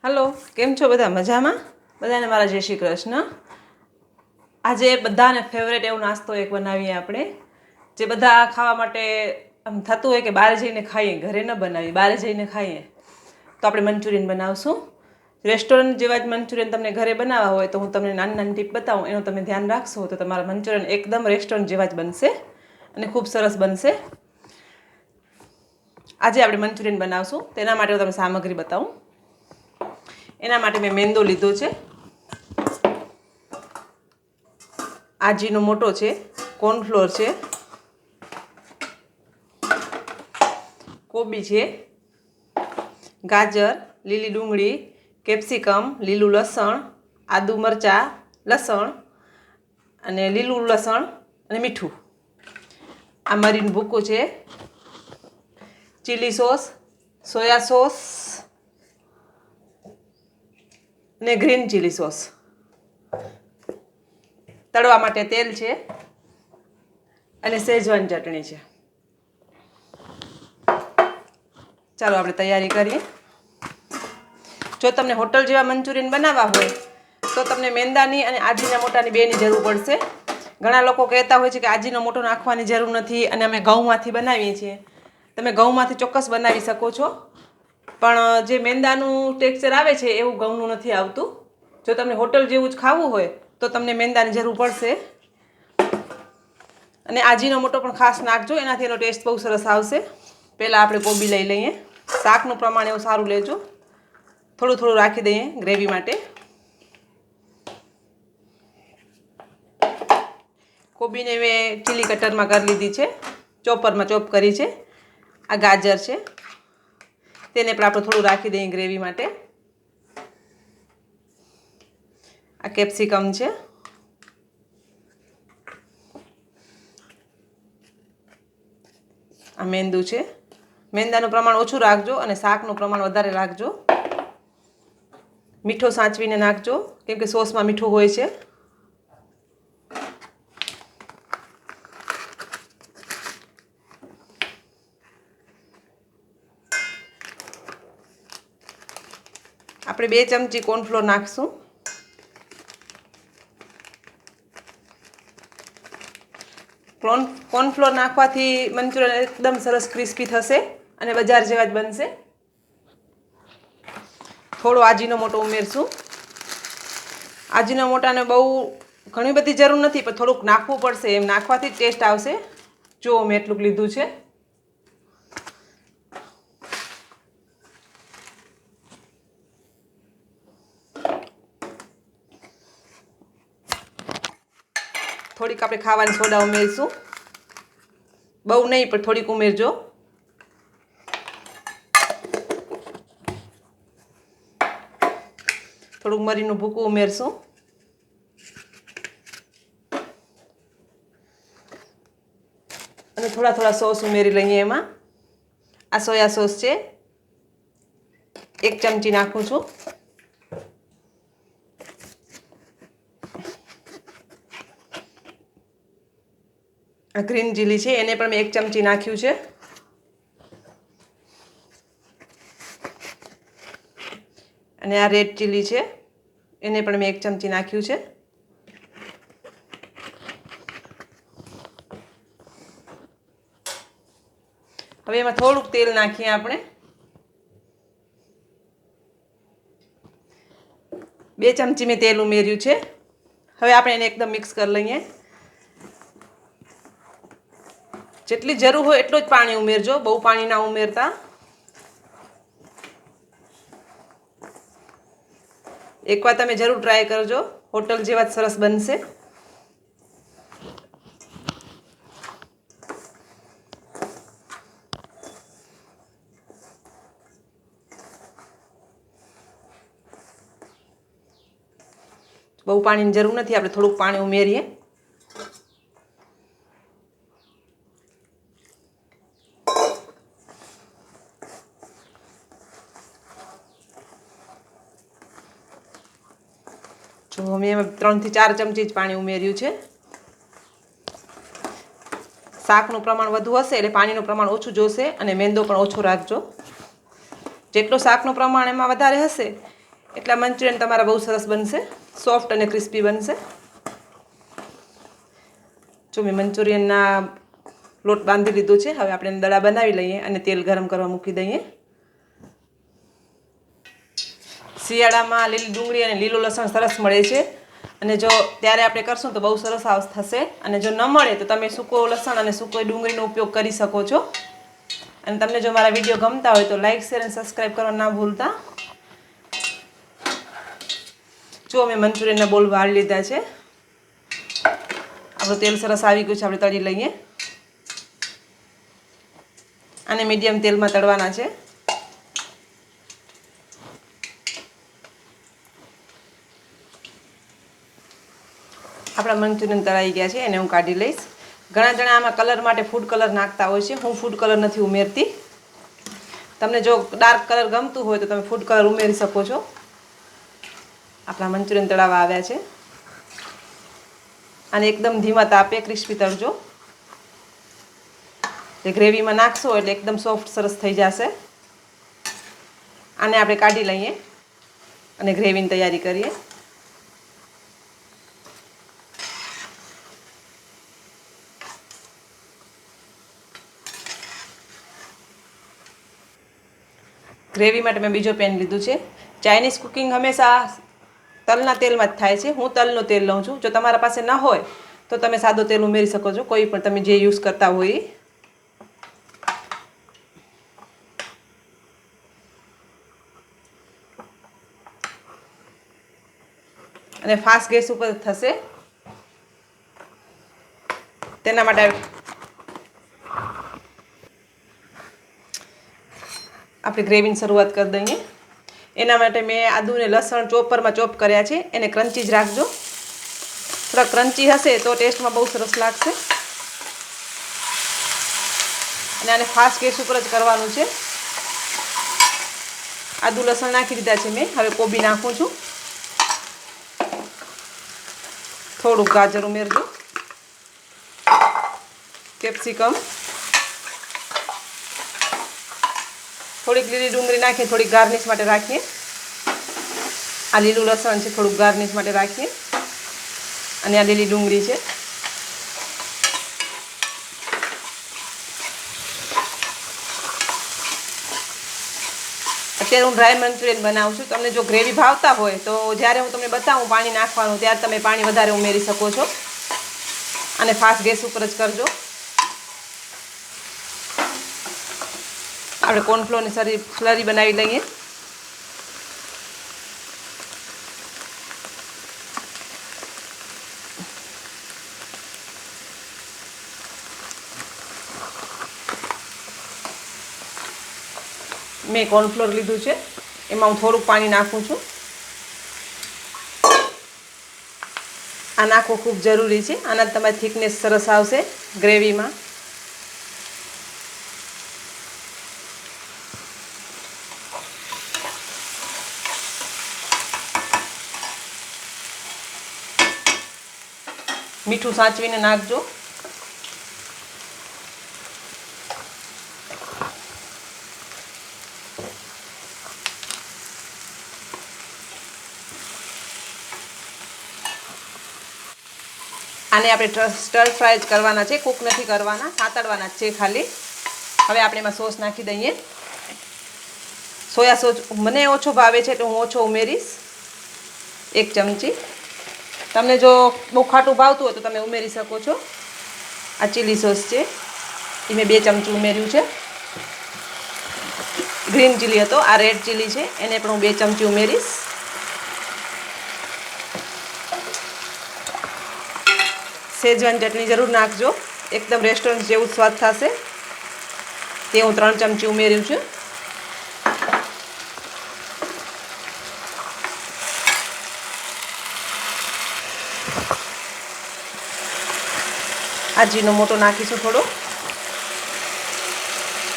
Hello, કેમ છો બધા? મજામાં? બધાને મારા જય શ્રી કૃષ્ણ. આજે બધાને ફેવરેટ એવો નાસ્તો એક બનાવીએ આપણે, જે બધા ખાવા માટે આમ થતું હોય કે બહાર જઈને ખાઈએ, ઘરે ન બનાવીએ, બહાર જઈને ખાઈએ. તો આપણે મંચુરિયન બનાવશું. રેસ્ટોરન્ટ જેવા જ મંચુરિયન તમને ઘરે બનાવવા હોય તો હું તમને નાની નાની ટીપ બતાવું, એનું તમે ધ્યાન રાખશો તો તમારા મંચુરિયન એકદમ રેસ્ટોરન્ટ જેવા જ બનશે અને ખૂબ સરસ બનશે. આજે આપણે મંચુરિયન બનાવશું. તેના માટે હું તમને સામગ્રી બતાવું. એના માટે મેં મેંદો લીધો છે, આજીનો મોટો છે, કોર્નફ્લોર છે, કોબી છે, ગાજર, લીલી ડુંગળી, કેપ્સિકમ, લીલું લસણ, આદુ મરચાં, લસણ અને લીલું લસણ અને મીઠું. આ મરીનું ભૂકું છે, ચીલી સોસ, સોયા સોસ અને ગ્રીન ચીલી સોસ. તળવા માટે તેલ છે અને શેઝવાન ચટણી છે. ચાલો આપણે તૈયારી કરીએ. જો તમને હોટલ જેવા મંચુરિયન બનાવવા હોય તો તમને મેંદાની અને આજીના મોટાની બેની જરૂર પડશે. ઘણા લોકો કહેતા હોય છે કે આજીનો મોટો નાખવાની જરૂર નથી અને અમે ઘઉંમાંથી બનાવીએ છીએ. તમે ઘઉંમાંથી ચોક્કસ બનાવી શકો છો, પણ જે મેંદાનું ટેક્સચર આવે છે એવું ઘઉંનું નથી આવતું. જો તમને હોટલ જેવું જ ખાવું હોય તો તમને મેંદાની જરૂર પડશે. અને આજીનો મોટો પણ ખાસ નાખજો, એનાથી એનો ટેસ્ટ બહુ સરસ આવશે. પહેલાં આપણે કોબી લઈ લઈએ. શાકનું પ્રમાણ એવું સારું લેજો, થોડું થોડું રાખી દઈએ ગ્રેવી માટે. કોબીને મેં ચીલી કટરમાં કરી લીધી છે, ચોપરમાં ચોપ કરી છે. આ ગાજર છે, તેને પણ આપણે થોડું રાખી દઈએ ગ્રેવી માટે. આ કેપ્સિકમ છે, આ મેંદું છે. મેંદાનું પ્રમાણ ઓછું રાખજો અને શાકનું પ્રમાણ વધારે રાખજો. મીઠો સાચવીને નાખજો, કેમ કે સોસમાં મીઠું હોય છે. આપણે 2 ચમચી કોર્નફ્લોર નાખીશું. કોર્નફ્લોર નાખવાથી મંચુરિયન એકદમ સરસ ક્રિસ્પી થશે અને બજાર જેવા જ બનશે. થોડો આજીનો મોટો ઉમેરશું. આજીનો મોટાને બહુ ઘણી બધી જરૂર નથી, પણ થોડુંક નાખવું પડશે. એમ નાખવાથી જ ટેસ્ટ આવશે. જો મેં એટલું લીધું છે. થોડીક આપણે ખાવાની સોડા ઉમેરીશું, બહુ નહીં પણ થોડીક ઉમેરજો. થોડુંક મરીનું ભૂકું ઉમેરશું અને થોડા થોડા સોસ ઉમેરી લઈએ એમાં. આ સોયા સોસ છે, 1 ચમચી નાખું છું. આ ગ્રીન ચીલી છે, એને પણ મેં 1 ચમચી નાખ્યું છે. અને આ રેડ ચીલી છે, એને પણ મેં 1 ચમચી નાખ્યું છે. હવે એમાં થોડુંક તેલ નાખીએ આપણે. 2 ચમચી મેં તેલ ઉમેર્યું છે. હવે આપણે એને એકદમ મિક્સ કરી લઈએ. જેટલી જરૂર હોય એટલું જ પાણી ઉમેરજો, બહુ પાણી ના ઉમેરતા. એકવાર તમે જરૂર ટ્રાય કરજો, હોટલ જેવા જ સરસ બનશે. બહુ પાણીની જરૂર નથી, આપણે થોડુંક પાણી ઉમેરીએ. જો મેં 3 થી 4 ચમચી જ પાણી ઉમેર્યું છે. શાકનું પ્રમાણ વધુ હશે એટલે પાણીનું પ્રમાણ ઓછું જોશે અને મેંદો પણ ઓછો રાખજો. જેટલું શાકનું પ્રમાણ એમાં વધારે હશે એટલા મંચુરિયન તમારા બહુ સરસ બનશે, સોફ્ટ અને ક્રિસ્પી બનશે. જો મેં મંચુરિયનના લોટ બાંધી લીધો છે. હવે આપણે દડા બનાવી લઈએ અને તેલ ગરમ કરવા મૂકી દઈએ. શિયાળામાં લીલી ડુંગળી અને લીલું લસણ સરસ મળે છે, અને જો ત્યારે આપણે કરશું તો બહુ સરસ થશે. અને જો ન મળે તો તમે સૂકો લસણ અને સૂકો ડુંગળીનો ઉપયોગ કરી શકો છો. અને તમને જો મારા વિડીયો ગમતા હોય તો લાઇક, શેર અને સબસ્ક્રાઈબ કરવા ના ભૂલતા. જો મેં મંચુરિયનના બોલ વાળી લીધા છે. આપણું તેલ સરસ આવી ગયું છે. આપણે તળી લઈએ. અને મીડિયમ તેલમાં તળવાના છે. આપણા મંચુરિયન તળાઈ ગયા છે, એને હું કાઢી લઈશ. ઘણા જણા આમાં કલર માટે ફૂડ કલર નાખતા હોય છે. હું ફૂડ કલર નથી ઉમેરતી. તમને જો ડાર્ક કલર ગમતું હોય તો તમે ફૂડ કલર ઉમેરી શકો છો. આપણા મંચુરિયન તળાવવા આવ્યા છે. અને એકદમ ધીમા તાપે ક્રિસ્પી તળજો. એ ગ્રેવીમાં નાખશો એટલે એકદમ સોફ્ટ સરસ થઈ જશે. આને આપણે કાઢી લઈએ અને ગ્રેવીની તૈયારી કરીએ. ગ્રેવી માટે મેં બીજો પેન લીધું છે. ચાઇનીઝ કુકિંગ હંમેશા તલના તેલમાં જ થાય છે. હું તલનું તેલ લઉં છું. જો તમારા પાસે ન હોય તો તમે સાદો તેલ ઉમેરી શકો છો, કોઈ પણ તમે જે યુઝ કરતા હોય. અને ફાસ્ટ ગેસ ઉપર થશે. તેના માટે આપણે ગ્રેવીની શરૂઆત કરી દઈએ. એના માટે મેં આદુ અને લસણ ચોપરમાં ચોપ કર્યા છે. એને ક્રન્ચી જ રાખજો. થોડા ક્રન્ચી હશે તો ટેસ્ટમાં બહુ સરસ લાગશે. અને આને ફાસ્ટ ગેસ ઉપર જ કરવાનું છે. આદુ લસણ નાખી દીધા છે મેં. હવે કોબી નાખું છું. થોડુંક ગાજર ઉમેરજો, કેપ્સિકમ, થોડીક લીલી ડુંગળી નાખીએ, થોડીક ગાર્નિશ માટે રાખીએ. આ લીલું લસણ છે, થોડુંક ગાર્નિશ માટે રાખીએ. અને આ લીલી ડુંગળી છે. અત્યારે હું ડ્રાય મંચુરિયન બનાવું છું. તમને જો ગ્રેવી ભાવતા હોય તો જ્યારે હું તમને બતાવું પાણી નાખવાનું ત્યારે તમે પાણી વધારે ઉમેરી શકો છો. અને ફાસ્ટ ગેસ ઉપર જ કરજો. આપણે કોર્નફ્લોરની સ્લરી બનાવી લઈએ. મેં કોર્નફ્લોર લીધું છે, એમાં હું થોડુંક પાણી નાખું છું. આ નાખવું ખૂબ જરૂરી છે. આના તમારી થિકનેસ સરસ આવશે ગ્રેવીમાં. મીઠું સાચવીને નાખજો. આને આપણે સ્ટર ફ્રાય જ કરવાના છે, કૂક નથી કરવાના, સાતળવાના જ છે ખાલી. હવે આપણે એમાં સોસ નાખી દઈએ. સોયા સોસ મને ઓછો ભાવે છે તો હું ઓછો ઉમેરીશ, 1 ચમચી. તમને જો બહુ ખાટું ભાવતું હોય તો તમે ઉમેરી શકો છો. આ ચીલી સોસ છે, એ મેં 2 ચમચી ઉમેર્યું છે. ગ્રીન ચીલી હતો, આ રેડ ચીલી છે, એને પણ હું 2 ચમચી ઉમેરીશ. શેઝવાન ચટણી જરૂર નાખજો, એકદમ રેસ્ટોરન્ટ જેવું સ્વાદ થશે. તે હું 3 ચમચી ઉમેર્યું છું. આજીનો મોટો નાખીશું થોડો,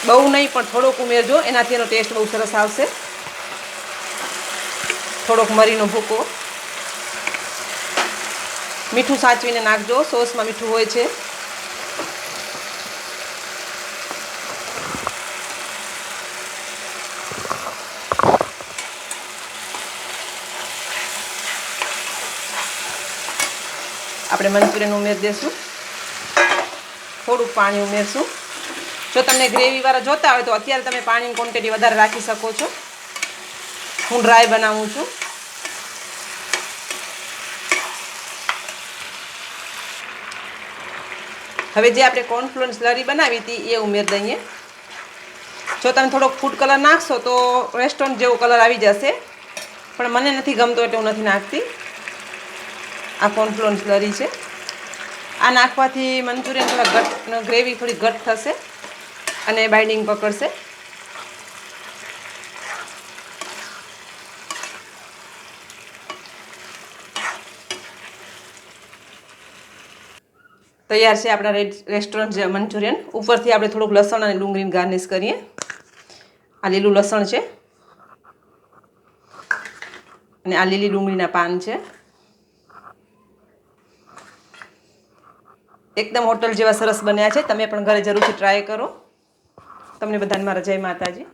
બહુ નહીં પણ થોડોક ઉમેરજો, એનાથી એનો ટેસ્ટ બહુ સરસ આવશે. થોડોક મરીનો ભૂકો. મીઠું સાચવીને નાખજો, સોસમાં મીઠું હોય છે. આપણે મંચુરિયન ઉમેરી દઈશું. થોડુંક પાણી ઉમેરશું. જો તમને ગ્રેવીવાળા જોતા હોય તો અત્યારે તમે પાણીની ક્વોન્ટિટી વધારે રાખી શકો છો. હું ડ્રાય બનાવું છું. હવે જે આપણે કોર્નફ્લોર સ્લરી બનાવી હતી એ ઉમેરી દઈએ. જો તમે થોડોક ફૂડ કલર નાખશો તો રેસ્ટોરન્ટ જેવો કલર આવી જશે, પણ મને નથી ગમતો એટલે હું નથી નાખતી. આ કોર્નફ્લોર સ્લરી છે. આ નાખવાથી મંચુરિયન થોડા ઘટ, ગ્રેવી થોડી ઘટ થશે અને બાઇન્ડિંગ પકડશે. તૈયાર છે આપણા રેસ્ટોરન્ટ મંચુરિયન. ઉપરથી આપણે થોડુંક લસણ અને ડુંગળીને ગાર્નિશ કરીએ. આ લીલું લસણ છે અને આ લીલી ડુંગળીના પાન છે. એકદમ હોટલ જેવા સરસ બન્યા છે. તમે પણ ઘરે જરૂરથી ટ્રાય કરો. તમને બધાને મારા જય માતાજી.